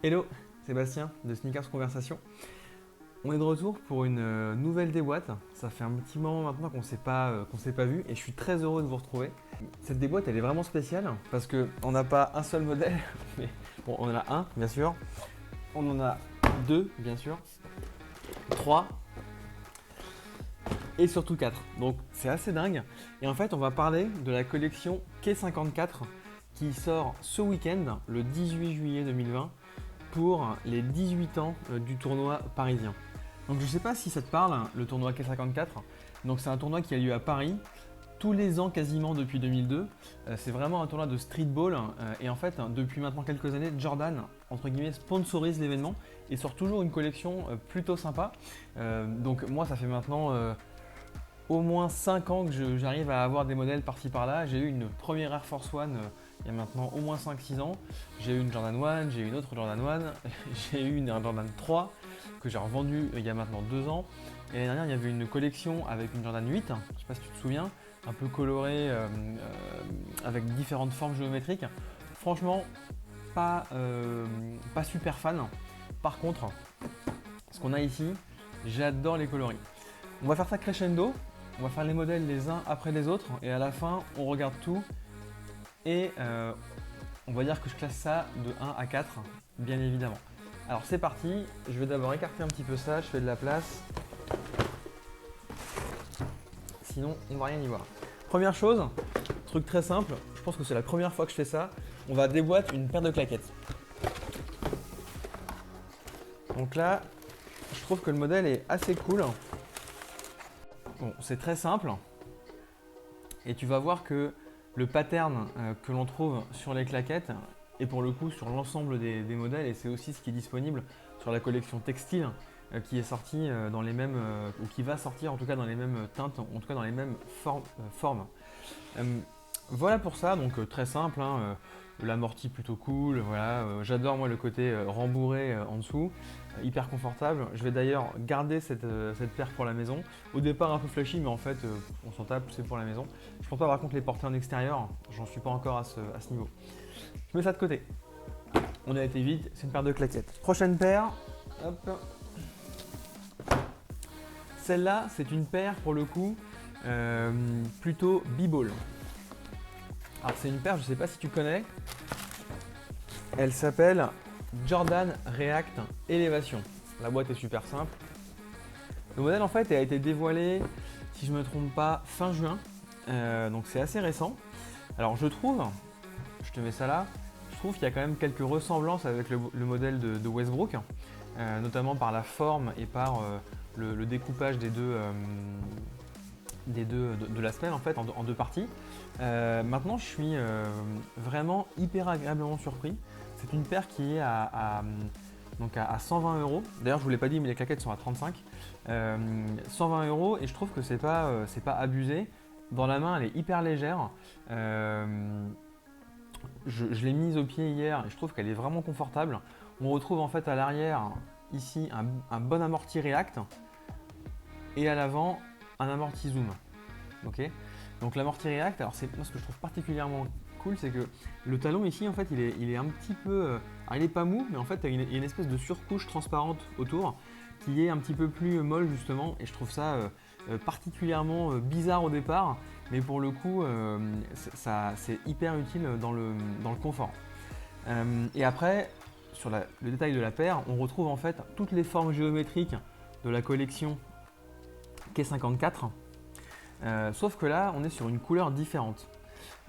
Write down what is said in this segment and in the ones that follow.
Hello, Sébastien de Sneakers Conversation. On est de retour pour une nouvelle déboîte. Ça fait un petit moment maintenant qu'on s'est pas vu et je suis très heureux de vous retrouver. Cette déboîte elle est vraiment spéciale parce qu'on n'a pas un seul modèle, mais bon, on en a un bien sûr, on en a deux bien sûr, trois et surtout quatre. Donc c'est assez dingue. Et en fait on va parler de la collection K54 qui sort ce week-end, le 18 juillet 2020. Pour les 18 ans du tournoi parisien. Donc je ne sais pas si ça te parle, le tournoi K54. Donc c'est un tournoi qui a lieu à Paris tous les ans quasiment depuis 2002. C'est vraiment un tournoi de streetball et en fait depuis maintenant quelques années, Jordan entre guillemets sponsorise l'événement et sort toujours une collection plutôt sympa. Donc moi ça fait maintenant au moins 5 ans que j'arrive à avoir des modèles par-ci par-là. J'ai eu une première Air Force One il y a maintenant au moins 5-6 ans. J'ai eu une Jordan 1, j'ai eu une autre Jordan 1, j'ai eu une Jordan 3 que j'ai revendue il y a maintenant 2 ans. Et l'année dernière, il y avait une collection avec une Jordan 8, je ne sais pas si tu te souviens, un peu colorée avec différentes formes géométriques. Franchement, pas super fan. Par contre, ce qu'on a ici, j'adore les coloris. On va faire ça crescendo, on va faire les modèles les uns après les autres et à la fin, on regarde tout. Et on va dire que je classe ça de 1 à 4, bien évidemment. Alors c'est parti, je vais d'abord écarter un petit peu ça, je fais de la place. Sinon, on va rien y voir. Première chose, truc très simple, je pense que c'est la première fois que je fais ça, on va déboîter une paire de claquettes. Donc là, je trouve que le modèle est assez cool. Bon, c'est très simple. Et tu vas voir que le pattern que l'on trouve sur les claquettes et pour le coup sur l'ensemble des modèles, et c'est aussi ce qui est disponible sur la collection textile qui est sortie dans les mêmes, ou qui va sortir en tout cas dans les mêmes teintes, en tout cas dans les mêmes formes. Voilà pour ça, donc très simple, hein, l'amorti plutôt cool, voilà, j'adore moi le côté rembourré en dessous, hyper confortable. Je vais d'ailleurs garder cette paire pour la maison. Au départ un peu flashy mais en fait on s'en tape, c'est pour la maison. Je pense pas par contre les porter en extérieur, j'en suis pas encore à ce niveau. Je mets ça de côté. On a été vite, c'est une paire de claquettes. Prochaine paire, hop. Celle-là c'est une paire pour le coup plutôt b-ball. Alors c'est une paire, je ne sais pas si tu connais, elle s'appelle Jordan React Elevation. La boîte est super simple. Le modèle en fait a été dévoilé, si je ne me trompe pas, fin juin, donc c'est assez récent. Alors je trouve, je te mets ça là, je trouve qu'il y a quand même quelques ressemblances avec le modèle de Westbrook, notamment par la forme et par le découpage des deux de la semelle en fait en deux parties. Maintenant je suis vraiment hyper agréablement surpris. C'est une paire qui est donc à 120 €. D'ailleurs je vous l'ai pas dit mais les claquettes sont à 35. 120 € et je trouve que c'est pas abusé. Dans la main elle est hyper légère. Je l'ai mise au pied hier et je trouve qu'elle est vraiment confortable. On retrouve en fait à l'arrière ici un bon amorti React et à l'avant un amorti zoom. Ok. Donc l'amorti React, alors c'est moi ce que je trouve particulièrement cool, c'est que le talon ici en fait il est un petit peu, alors il est pas mou, mais en fait il y a une espèce de surcouche transparente autour qui est un petit peu plus molle justement, et je trouve ça particulièrement bizarre au départ, mais pour le coup c'est hyper utile dans le confort. Et après sur le détail de la paire, on retrouve en fait toutes les formes géométriques de la collection K54. Sauf que là, on est sur une couleur différente.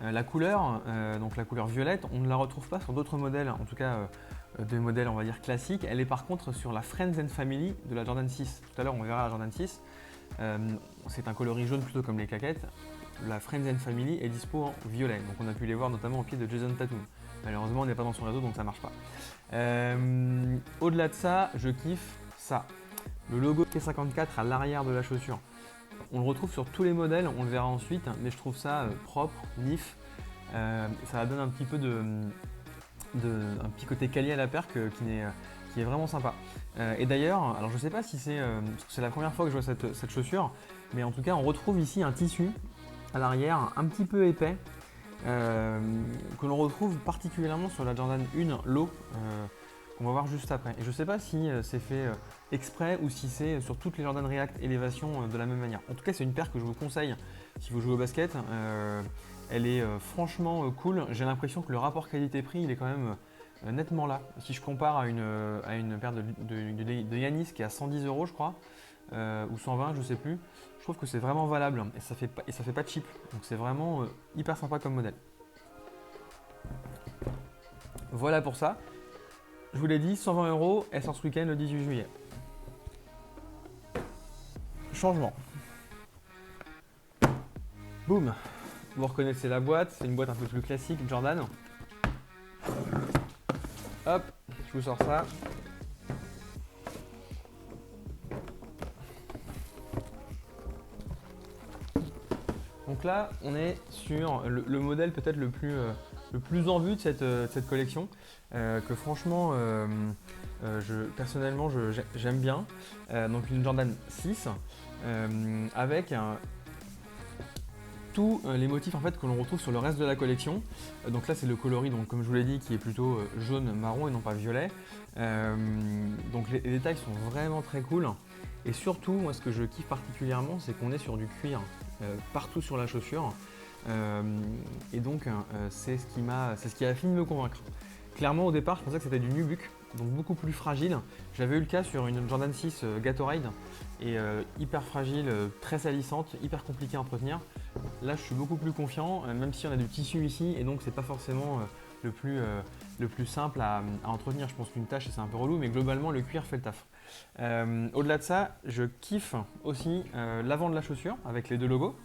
La couleur, donc la couleur violette, on ne la retrouve pas sur d'autres modèles, en tout cas des modèles on va dire classiques. Elle est par contre sur la Friends and Family de la Jordan 6. Tout à l'heure on verra la Jordan 6. C'est un coloris jaune plutôt comme les claquettes. La Friends and Family est dispo en violet, donc on a pu les voir notamment au pied de Jason Tatum. Malheureusement on n'est pas dans son réseau donc ça marche pas. Au-delà de ça, je kiffe ça. Le logo K54 à l'arrière de la chaussure. On le retrouve sur tous les modèles, on le verra ensuite, mais je trouve ça propre, nif. Ça donne un petit peu un petit côté quali à la paire qui est vraiment sympa. Et d'ailleurs, alors je ne sais pas si parce que c'est la première fois que je vois cette chaussure, mais en tout cas on retrouve ici un tissu à l'arrière un petit peu épais que l'on retrouve particulièrement sur la Jordan 1 Low qu'on va voir juste après. Et je ne sais pas si c'est fait exprès ou si c'est sur toutes les Jordan React Elevation de la même manière. En tout cas, c'est une paire que je vous conseille si vous jouez au basket. Elle est franchement cool. J'ai l'impression que le rapport qualité-prix, il est quand même nettement là. Si je compare à une paire de Yanis qui est à 110 € je crois, ou 120, je sais plus, je trouve que c'est vraiment valable et ça fait pas cheap. Donc c'est vraiment hyper sympa comme modèle. Voilà pour ça. Je vous l'ai dit, 120 €, elle sort ce week-end le 18 juillet. Changement. Boum. Vous reconnaissez la boîte, c'est une boîte un peu plus classique, Jordan. Hop, je vous sors ça. Donc là, on est sur le modèle peut-être le plus en vue de cette collection, que franchement, personnellement, j'aime bien. Donc une Jordan 6 avec tous les motifs en fait, que l'on retrouve sur le reste de la collection. Donc là, c'est le coloris, donc, comme je vous l'ai dit, qui est plutôt jaune, marron et non pas violet. Donc les détails sont vraiment très cool. Et surtout, moi, ce que je kiffe particulièrement, c'est qu'on est sur du cuir partout sur la chaussure. Et donc, c'est ce qui a fini de me convaincre. Clairement, au départ, je pensais que c'était du nubuck, donc beaucoup plus fragile. J'avais eu le cas sur une Jordan 6 Gatorade, et hyper fragile, très salissante, hyper compliquée à entretenir. Là, je suis beaucoup plus confiant, même si on a du tissu ici, et donc c'est pas forcément le plus simple à entretenir. Je pense qu'une tâche, c'est un peu relou, mais globalement, le cuir fait le taf. Au-delà de ça, je kiffe aussi l'avant de la chaussure avec les deux logos.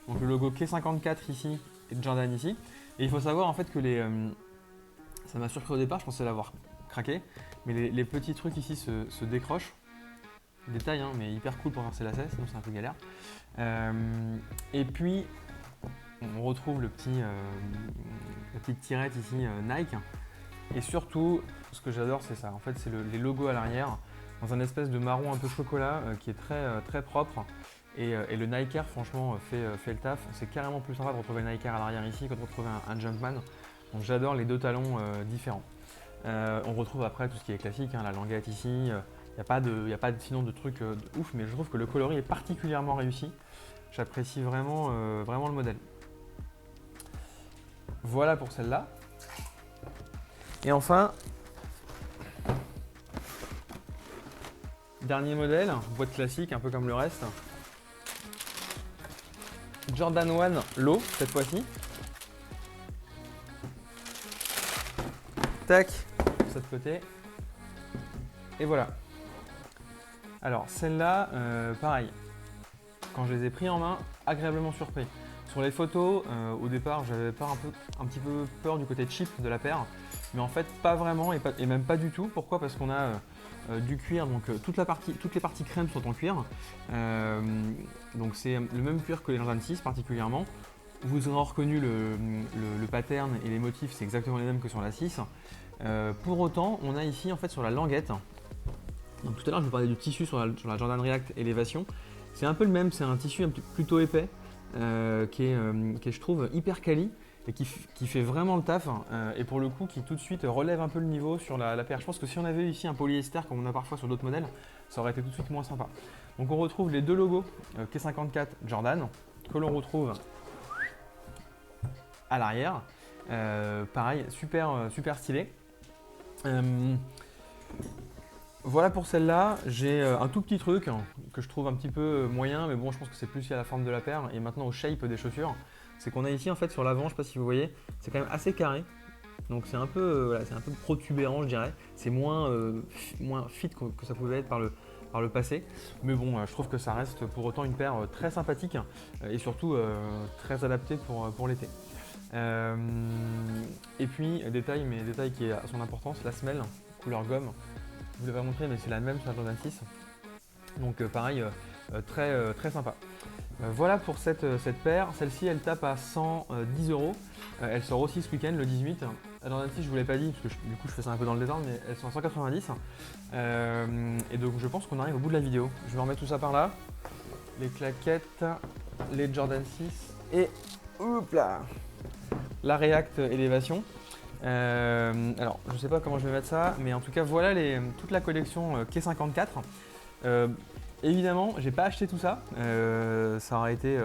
Donc le logo K54 ici et Jordan ici. Et il faut savoir en fait que ça m'a surpris au départ, je pensais l'avoir craqué, mais les petits trucs ici se décrochent. Détail, hein, mais hyper cool pour faire ses lacets, sinon c'est un peu galère. Et puis on retrouve la petite tirette ici Nike. Et surtout, ce que j'adore, c'est ça. En fait, c'est les logos à l'arrière, dans un espèce de marron un peu chocolat qui est très propre. Et le Nike Air, franchement, fait le taf. C'est carrément plus sympa de retrouver le Nike Air à l'arrière ici que de retrouver un Jumpman. Donc j'adore les deux talons différents. On retrouve après tout ce qui est classique, hein, la languette ici. Il n'y a pas sinon de trucs de ouf, mais je trouve que le coloris est particulièrement réussi. J'apprécie vraiment le modèle. Voilà pour celle-là. Et enfin, dernier modèle, boîte classique, un peu comme le reste. Jordan 1 Low, cette fois-ci. Tac, de cette côté. Et voilà. Alors, celle-là, pareil. Quand je les ai pris en main, agréablement surpris. Sur les photos, au départ, j'avais un petit peu peur du côté cheap de la paire. Mais en fait, pas vraiment et même pas du tout. Pourquoi? Parce qu'on a du cuir, donc toutes les parties crème sont en cuir. Donc c'est le même cuir que les Jordan 6 particulièrement. Vous aurez reconnu le pattern et les motifs, c'est exactement les mêmes que sur la 6. Pour autant, on a ici en fait sur la languette. Donc tout à l'heure, je vous parlais du tissu sur la Jordan React Elevation. C'est un peu le même, c'est un tissu plutôt épais qui est, je trouve, hyper quali et qui fait vraiment le taf et pour le coup qui tout de suite relève un peu le niveau sur la paire. Je pense que si on avait eu ici un polyester comme on a parfois sur d'autres modèles, ça aurait été tout de suite moins sympa. Donc on retrouve les deux logos K54 Jordan que l'on retrouve à l'arrière. Pareil, super stylé. Voilà pour celle-là, j'ai un tout petit truc que je trouve un petit peu moyen, mais bon, je pense que c'est plus lié à la forme de la paire et maintenant au shape des chaussures. C'est qu'on a ici en fait sur l'avant, je ne sais pas si vous voyez, c'est quand même assez carré. Donc c'est un peu protubérant, je dirais. C'est moins fit que ça pouvait être par le passé. Mais bon, je trouve que ça reste pour autant une paire très sympathique et surtout très adaptée pour l'été. Et puis, détail qui a son importance, la semelle, couleur gomme. Je vous l'avais montré, mais c'est la même sur la Jordan 6. Donc pareil, très sympa. Voilà pour cette paire. Celle-ci, elle tape à 110 €. Elle sort aussi ce week-end, le 18. La Jordan 6, je ne vous l'ai pas dit, parce que du coup, je fais ça un peu dans le désordre, mais elle sort à 190. Et donc, je pense qu'on arrive au bout de la vidéo. Je vais remettre tout ça par là. Les claquettes, les Jordan 6 et hop là, la React Elevation. Alors, je ne sais pas comment je vais mettre ça, mais en tout cas, voilà toute la collection K54. Évidemment, j'ai pas acheté tout ça. Ça aurait été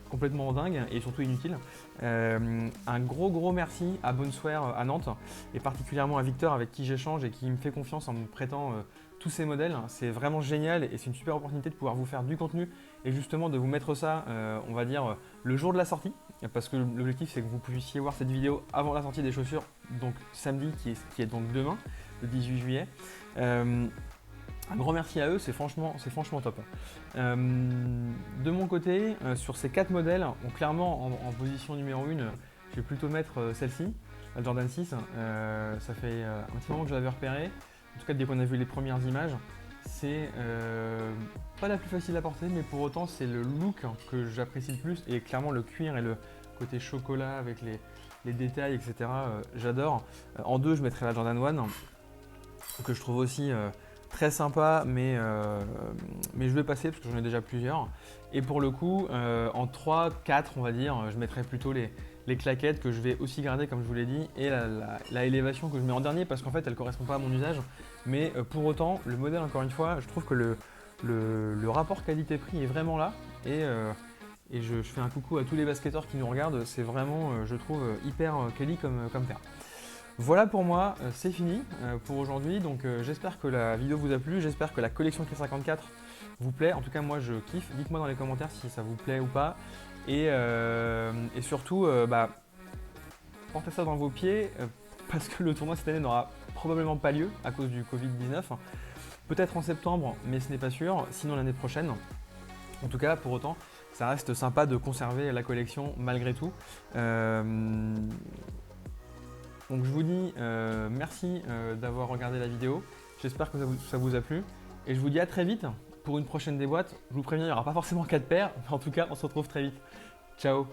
complètement dingue et surtout inutile. Un gros merci à Bonsoir à Nantes et particulièrement à Victor avec qui j'échange et qui me fait confiance en me prêtant tous ces modèles. C'est vraiment génial et c'est une super opportunité de pouvoir vous faire du contenu et justement de vous mettre ça, on va dire, le jour de la sortie. Parce que l'objectif c'est que vous puissiez voir cette vidéo avant la sortie des chaussures, donc samedi qui est donc demain, le 18 juillet. Un grand merci à eux, c'est franchement top. De mon côté, sur ces 4 modèles, donc clairement en position numéro 1, je vais plutôt mettre celle-ci, la Jordan 6. Ça fait un petit moment que je l'avais repérée. En tout cas, dès qu'on a vu les premières images, c'est pas la plus facile à porter, mais pour autant, c'est le look que j'apprécie le plus. Et clairement, le cuir et le côté chocolat avec les détails, etc. J'adore. En 2, je mettrai la Jordan 1, que je trouve aussi très sympa, mais je vais passer parce que j'en ai déjà plusieurs. Et pour le coup, en 3, 4, on va dire, je mettrai plutôt les claquettes que je vais aussi garder comme je vous l'ai dit et la élévation que je mets en dernier parce qu'en fait elle ne correspond pas à mon usage. Mais pour autant, le modèle, encore une fois, je trouve que le rapport qualité-prix est vraiment là et je fais un coucou à tous les basketteurs qui nous regardent. C'est vraiment, je trouve, hyper quali comme paire. Voilà pour moi, c'est fini pour aujourd'hui. Donc j'espère que la vidéo vous a plu, j'espère que la collection K54 vous plaît. En tout cas, moi je kiffe. Dites-moi dans les commentaires si ça vous plaît ou pas. Et surtout, portez ça dans vos pieds parce que le tournoi cette année n'aura probablement pas lieu à cause du Covid-19. Peut-être en septembre, mais ce n'est pas sûr. Sinon l'année prochaine. En tout cas, pour autant, ça reste sympa de conserver la collection malgré tout. Donc je vous dis merci d'avoir regardé la vidéo, j'espère que ça vous a plu et je vous dis à très vite pour une prochaine déboîte. Je vous préviens, il n'y aura pas forcément 4 paires, mais en tout cas on se retrouve très vite. Ciao!